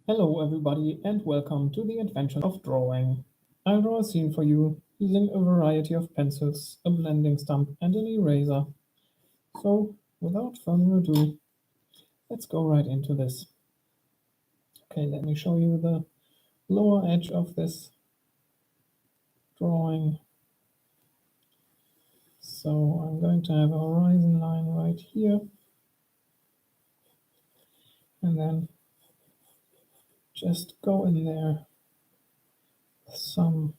Hello everybody and welcome to the adventures of drawing. I'll draw a scene for you using a variety of pencils, a blending stump and an eraser. So without further ado, let's go right into this. Okay, let me show you the lower edge of this drawing. So I'm going to have a horizon line right here and then just go in there with some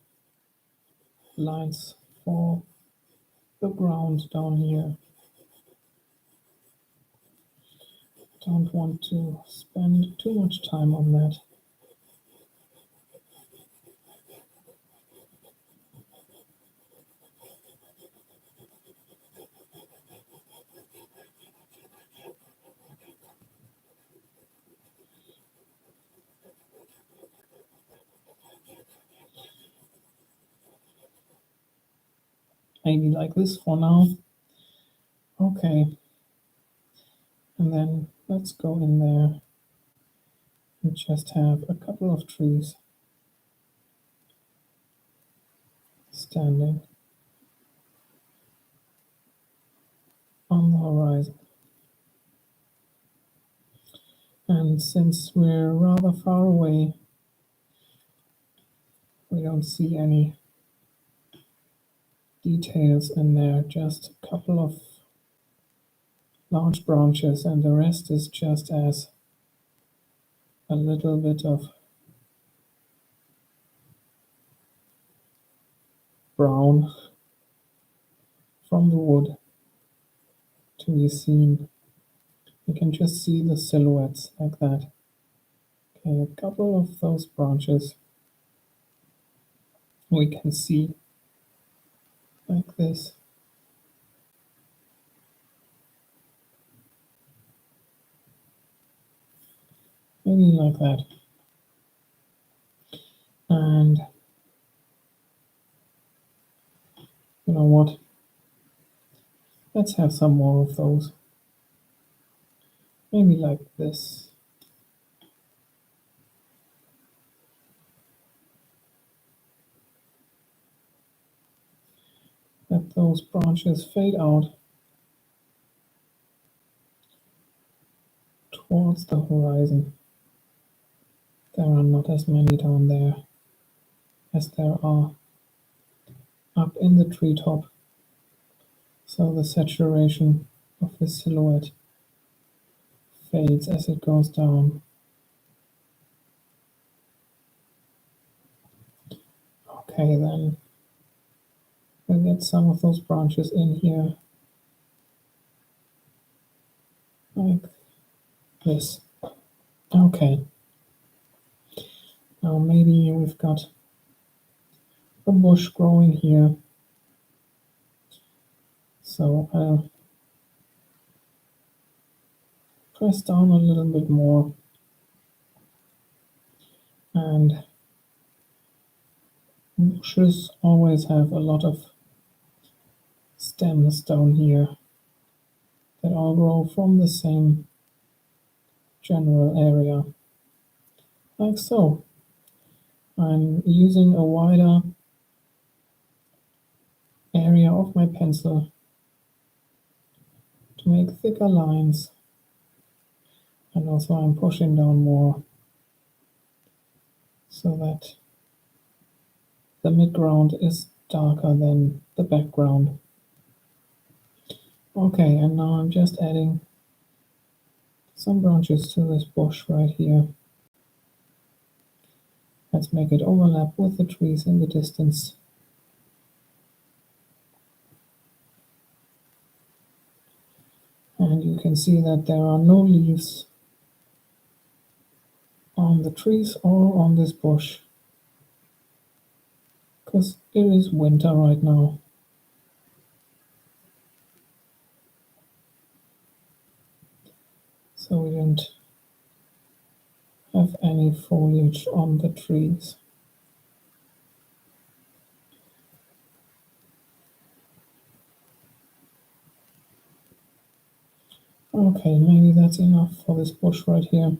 lines for the ground down here. Don't want to spend too much time on that. Maybe like this for now. Okay, and then let's go in there and just have a couple of trees standing on the horizon. And since we're rather far away, we don't see any details in there, just a couple of large branches, and the rest is just as a little bit of brown from the wood to be seen. You can just see the silhouettes like that. Okay, a couple of those branches we can see like this. Maybe like that. And you know what? Let's have some more of those. Maybe like this. Let those branches fade out towards the horizon. There are not as many down there as there are up in the treetop. So the saturation of the silhouette fades as it goes down. Okay, then we'll get some of those branches in here like this. Okay, now maybe we've got a bush growing here. So I'll press down a little bit more and bushes always have a lot of stems down here that all grow from the same general area, like so. I'm using a wider area of my pencil to make thicker lines, and also I'm pushing down more so that the midground is darker than the background. Okay, and now I'm just adding some branches to this bush right here. Let's make it overlap with the trees in the distance. And you can see that there are no leaves on the trees or on this bush, because it is winter right now. So we don't have any foliage on the trees. Okay, maybe that's enough for this bush right here.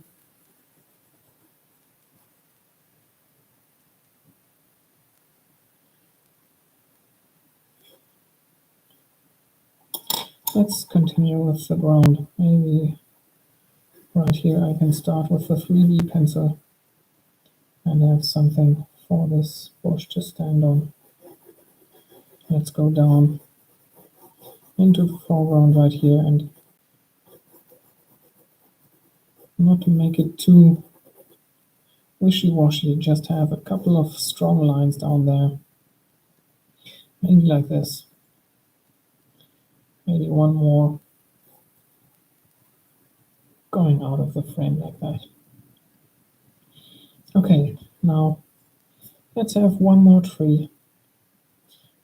Let's continue with the ground. Maybe right here I can start with the 3B pencil and have something for this bush to stand on. Let's go down into the foreground right here, and not to make it too wishy-washy, just have a couple of strong lines down there. Maybe like this. Maybe one more going out of the frame like that. Okay, now let's have one more tree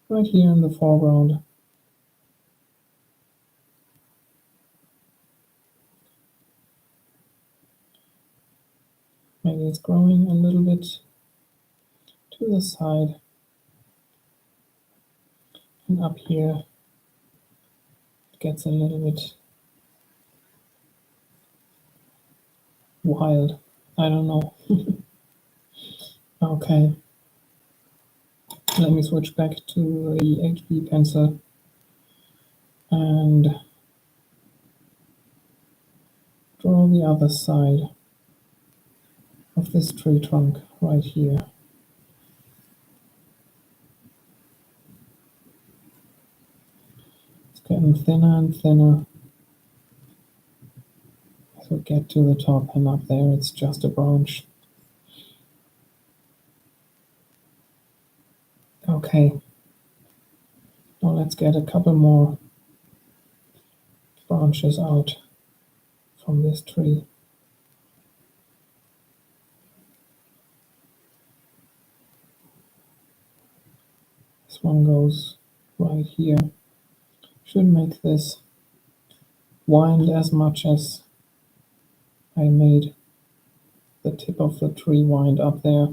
right here in the foreground. Maybe it's growing a little bit to the side, and up here it gets a little bit wild. I don't know. Okay, let me switch back to the HB pencil and draw the other side of this tree trunk right here. It's getting thinner and thinner as we get to the top, and up there it's just a branch. Okay, now let's get a couple more branches out from this tree. This one goes right here. Should make this wind as much as I made the tip of the tree wind up there.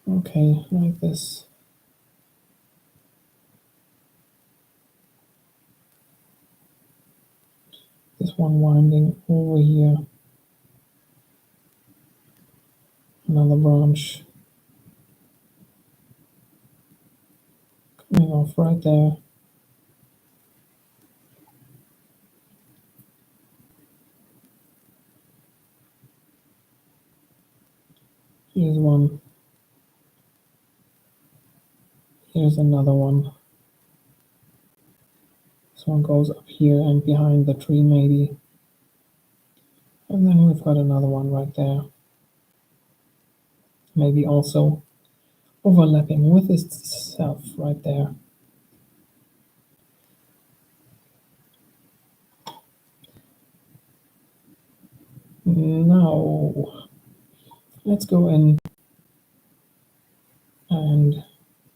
Okay, like this. This one winding over here. Another branch coming off right there. Here's one. Here's another one. This one goes up here and behind the tree maybe. And then we've got another one right there. Maybe also overlapping with itself right there. Now, let's go in and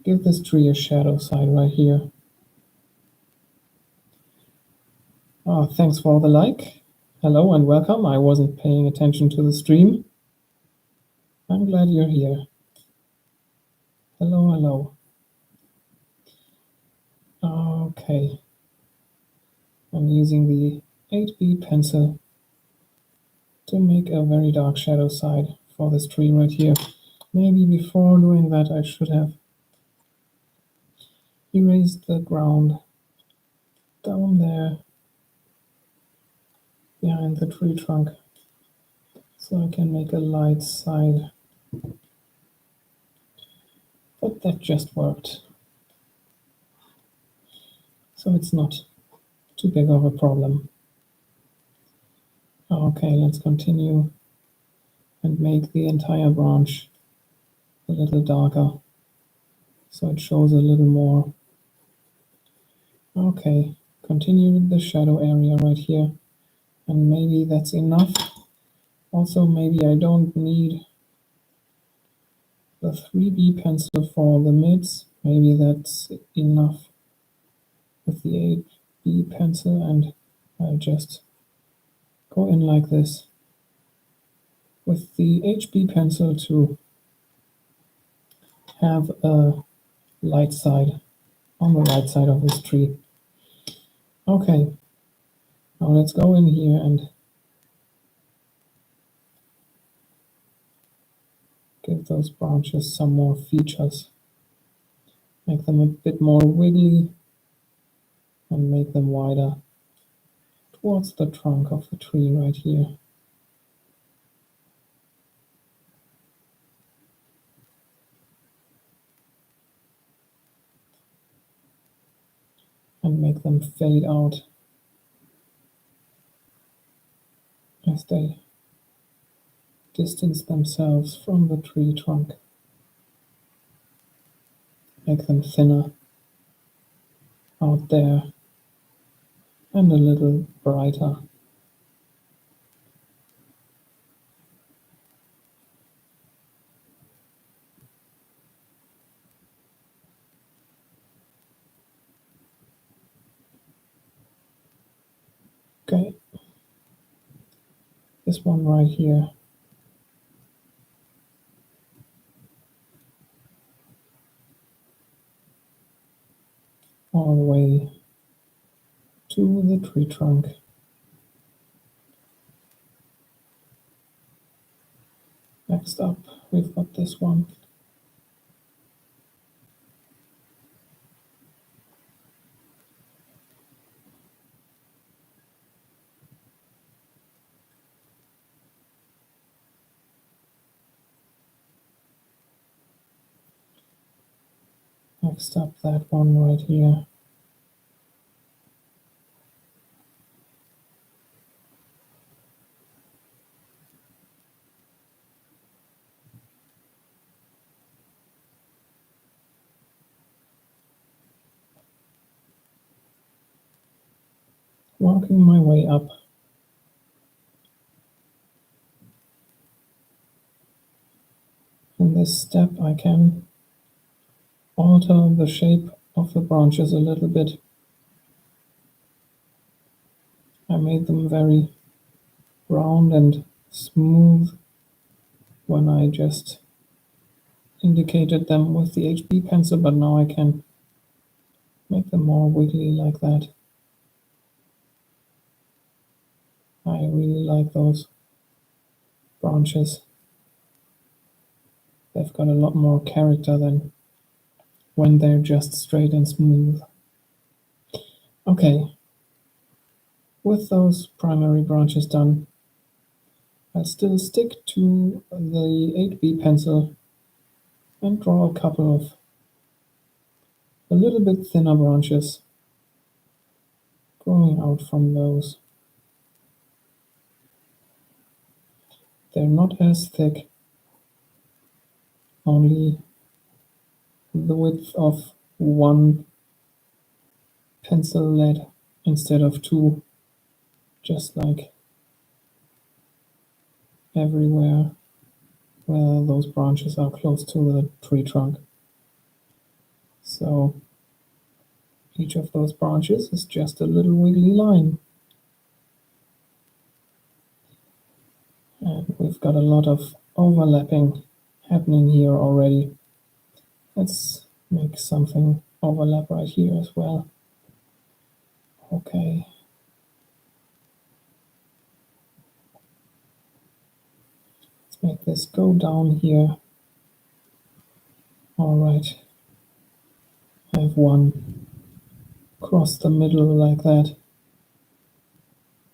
give this tree a shadow side right here. Thanks for the like. Hello and welcome. I wasn't paying attention to the stream. I'm glad you're here. Hello, hello. Okay. I'm using the 8B pencil to make a very dark shadow side for this tree right here. Maybe before doing that I should have erased the ground down there behind the tree trunk so I can make a light side. But that just worked. So it's not too big of a problem. Okay, let's continue and make the entire branch a little darker so it shows a little more. Okay, continue with the shadow area right here, and maybe that's enough. Also, maybe I don't need the 3B pencil for the mids. Maybe that's enough with the 8B pencil, and I'll just go in like this with the HB pencil to have a light side on the right side of this tree. Okay, now let's go in here and give those branches some more features. Make them a bit more wiggly. and make them wider towards the trunk of the tree right here. And make them fade out as they distance themselves from the tree trunk. Make them thinner out there and a little brighter. Okay, this one right here. All the way to the tree trunk. Next up, we've got this one. Next up, that one right here. Working my way up. In this step, I can alter the shape of the branches a little bit. I made them very round and smooth when I just indicated them with the HB pencil, but now I can make them more wiggly like that. I really like those branches. They've got a lot more character than when they're just straight and smooth. Okay, with those primary branches done, I'll still stick to the 8B pencil and draw a couple of a little bit thinner branches growing out from those. They're not as thick, only the width of one pencil lead instead of two, just like everywhere where those branches are close to the tree trunk. So each of those branches is just a little wiggly line. And we've got a lot of overlapping happening here already. Let's make something overlap right here as well. Okay. Let's make this go down here. All right. I have one across the middle like that.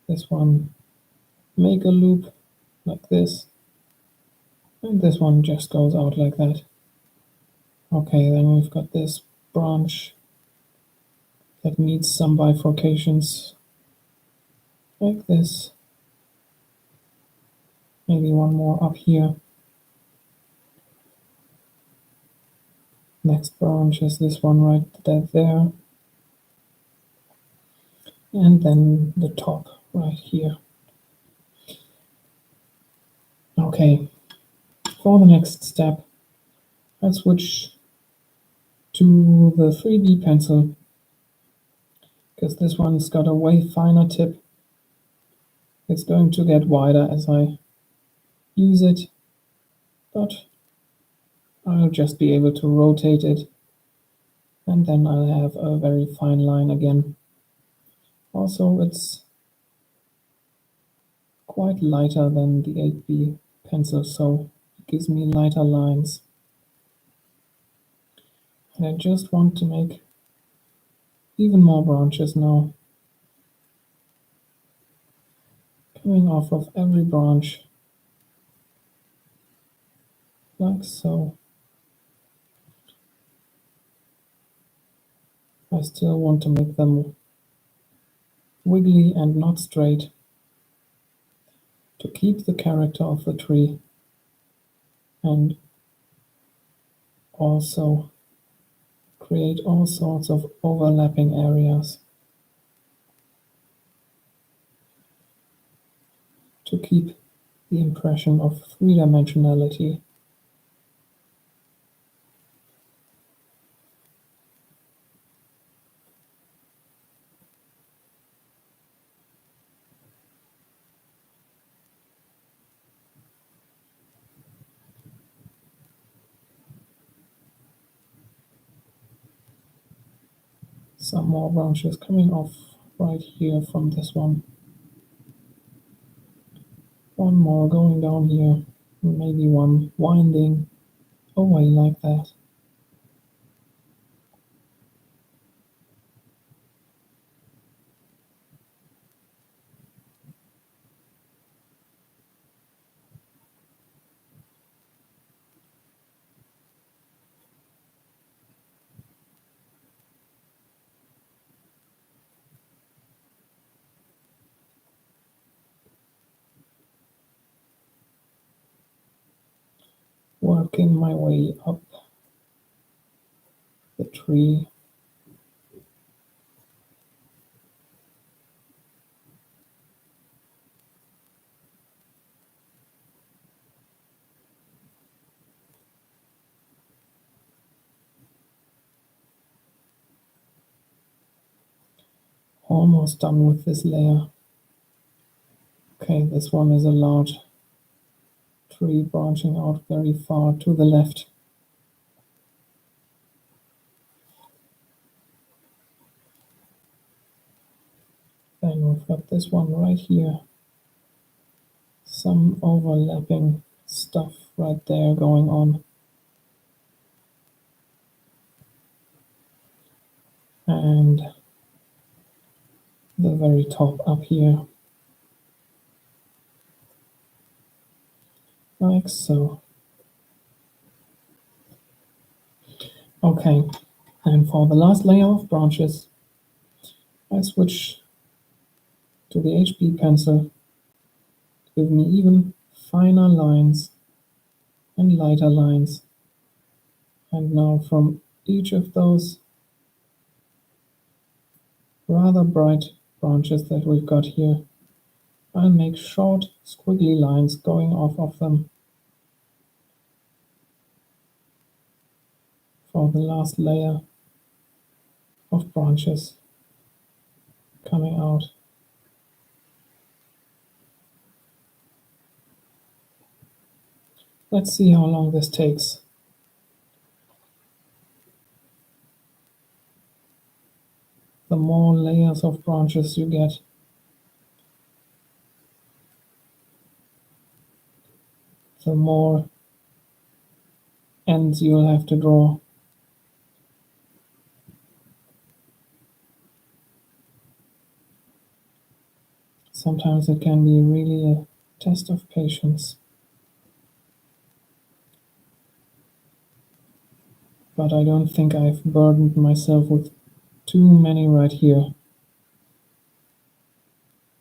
This one, make a loop like this. And this one just goes out like that. Okay, then we've got this branch that needs some bifurcations like this. Maybe one more up here. Next branch is this one right there. And then the top right here. Okay, for the next step, I'll switch to the 3B pencil, because this one's got a way finer tip. It's going to get wider as I use it, but I'll just be able to rotate it, and then I'll have a very fine line again. Also, it's quite lighter than the 8B pencil, so it gives me lighter lines. And I just want to make even more branches now, coming off of every branch, like so. I still want to make them wiggly and not straight to keep the character of the tree and also create all sorts of overlapping areas to keep the impression of three-dimensionality. Some more branches coming off right here from this one. One more going down here, maybe one winding away like that. Working my way up the tree. Almost done with this layer. Okay, this one is a large tree branching out very far to the left. Then we've got this one right here. Some overlapping stuff right there going on. And the very top up here. Like so. Okay, and for the last layer of branches, I switch to the HB pencil to give me even finer lines and lighter lines. And now from each of those rather bright branches that we've got here, I'll make short squiggly lines going off of them for the last layer of branches coming out. Let's see how long this takes. The more layers of branches you get, the more ends you'll have to draw. Sometimes it can be really a test of patience. But I don't think I've burdened myself with too many right here.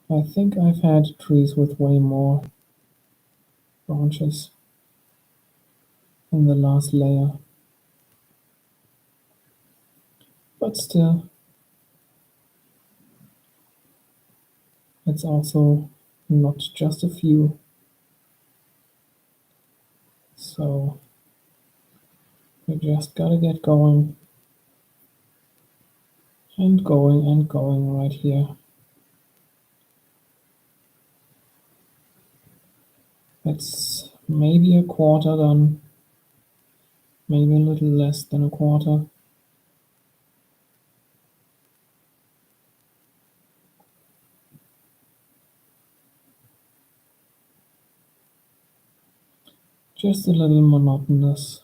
I think I've had trees with way more branches in the last layer. But still, it's also not just a few. So we just gotta get going and going and going right here. It's maybe a quarter done, maybe a little less than a quarter. Just a little monotonous,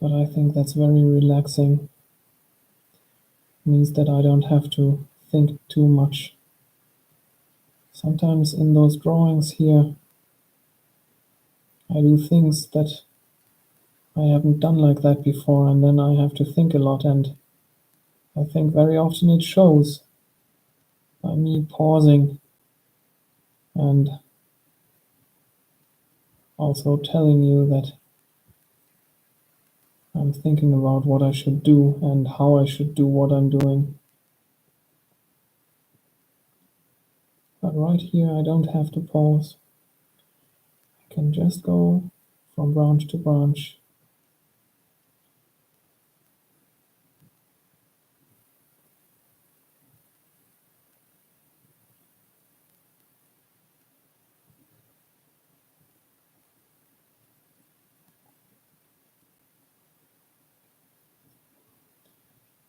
but I think that's very relaxing. It means that I don't have to think too much. Sometimes in those drawings here, I do things that I haven't done like that before, and then I have to think a lot, and I think very often it shows by me pausing and also telling you that I'm thinking about what I should do and how I should do what I'm doing. But right here I don't have to pause. I can just go from branch to branch.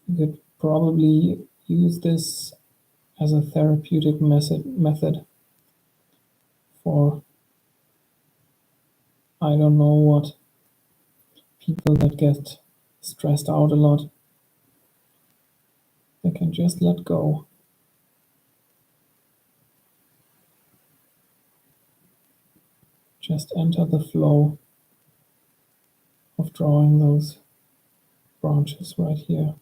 You could probably use this as a therapeutic method for, I don't know what, people that get stressed out a lot. They can just let go. Just enter the flow of drawing those branches right here.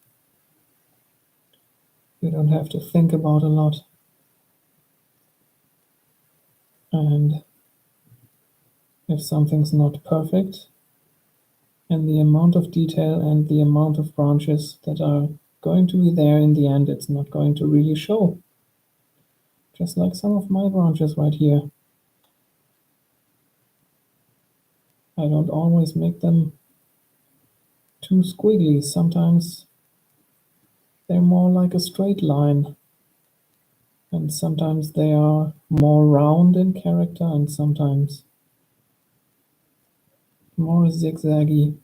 You don't have to think about a lot. And if something's not perfect, and the amount of detail and the amount of branches that are going to be there in the end, it's not going to really show. Just like some of my branches right here. I don't always make them too squiggly. Sometimes they're more like a straight line. And sometimes they are more round in character, and sometimes more zigzaggy.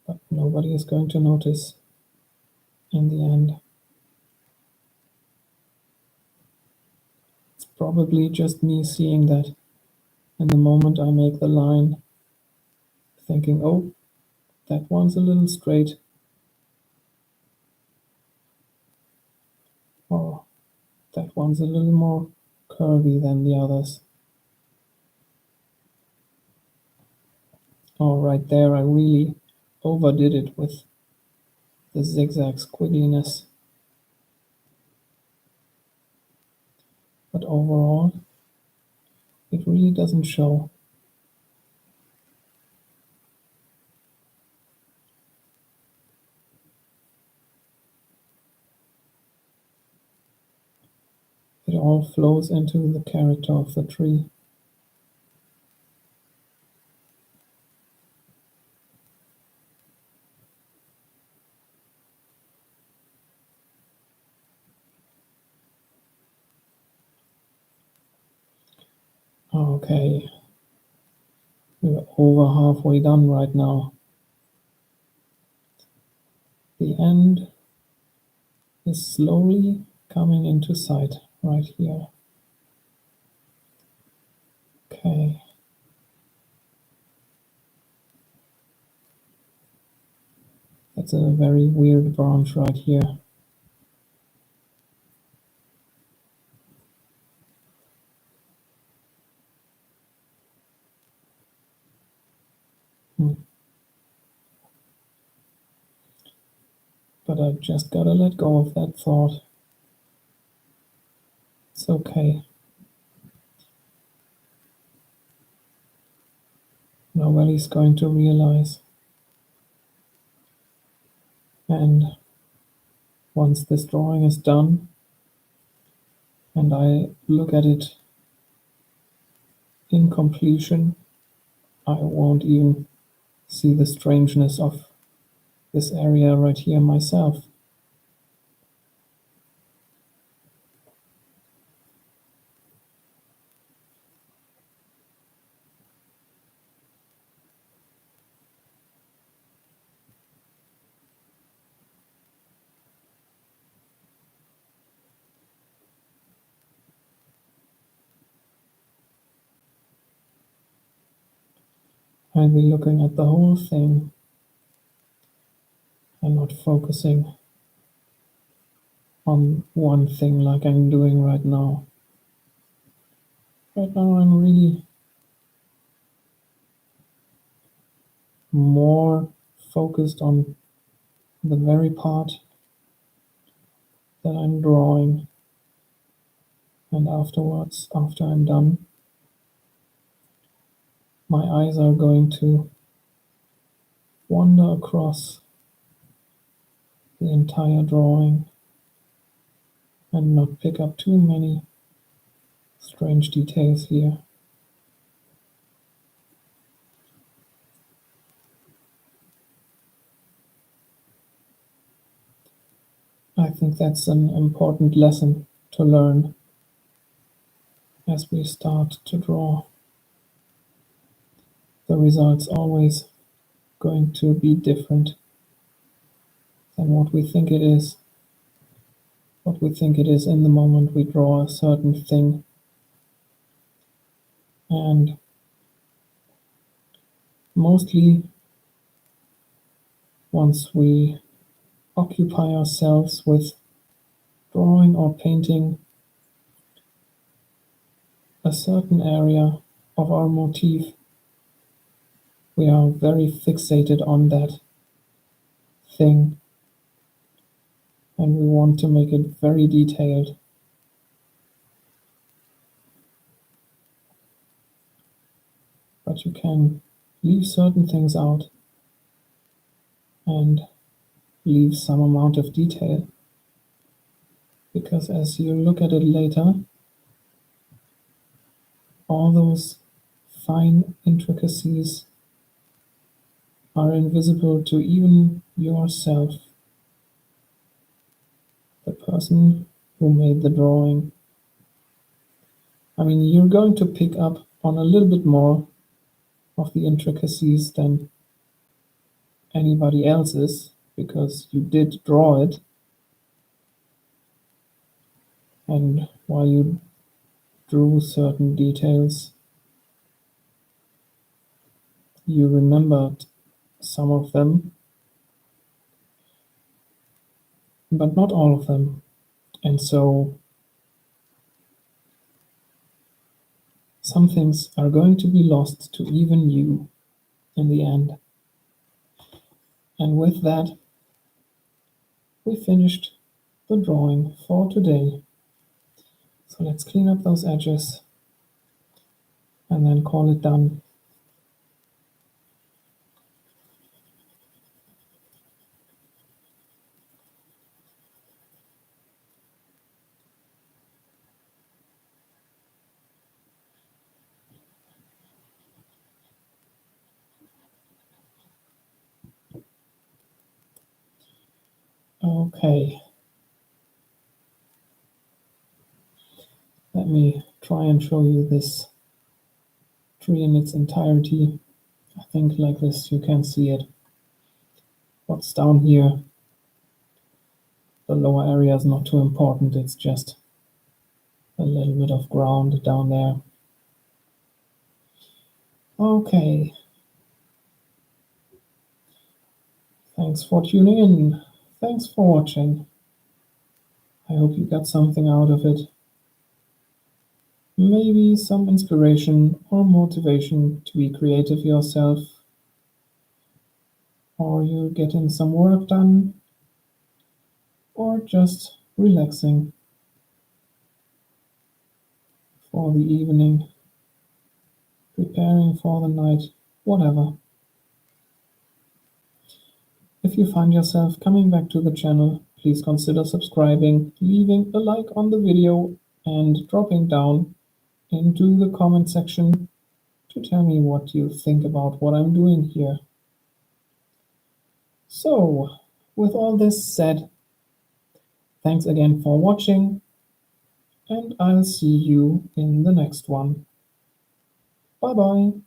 But nobody is going to notice in the end. It's probably just me seeing that in the moment I make the line, thinking, oh, that one's a little straight, or that one's a little more curvy than the others. Oh, right there I really overdid it with the zigzag squiggliness. But overall, it really doesn't show. It all flows into the character of the tree. Okay, we're over halfway done right now. The end is slowly coming into sight right here. Okay. That's a very weird branch right here. But I just gotta let go of that thought. It's okay. Nobody's going to realize. And once this drawing is done, and I look at it in completion, I won't even see the strangeness of this area right here myself. I'll be looking at the whole thing and not focusing on one thing like I'm doing right now. Right now I'm really more focused on the very part that I'm drawing, and afterwards, after I'm done, my eyes are going to wander across the entire drawing and not pick up too many strange details here. I think that's an important lesson to learn as we start to draw. The result's always going to be different than what we think it is. What we think it is in the moment we draw a certain thing. And mostly once we occupy ourselves with drawing or painting a certain area of our motif, we are very fixated on that thing and we want to make it very detailed. But you can leave certain things out and leave some amount of detail, because as you look at it later, all those fine intricacies are invisible to even yourself, the person who made the drawing. I mean, you're going to pick up on a little bit more of the intricacies than anybody else is, because you did draw it, and while you drew certain details, you remembered some of them, but not all of them. And so some things are going to be lost to even you in the end. And with that, we finished the drawing for today. So let's clean up those edges and then call it done. Okay. Let me try and show you this tree in its entirety. I think like this you can see it. What's down here, the lower area is not too important, it's just a little bit of ground down there. Okay. Thanks for tuning in. Thanks for watching. I hope you got something out of it. Maybe some inspiration or motivation to be creative yourself, or you're getting some work done, or just relaxing for the evening, preparing for the night, whatever. If you find yourself coming back to the channel, please consider subscribing, leaving a like on the video, and dropping down into the comment section to tell me what you think about what I'm doing here. So, with all this said, thanks again for watching, and I'll see you in the next one. Bye bye.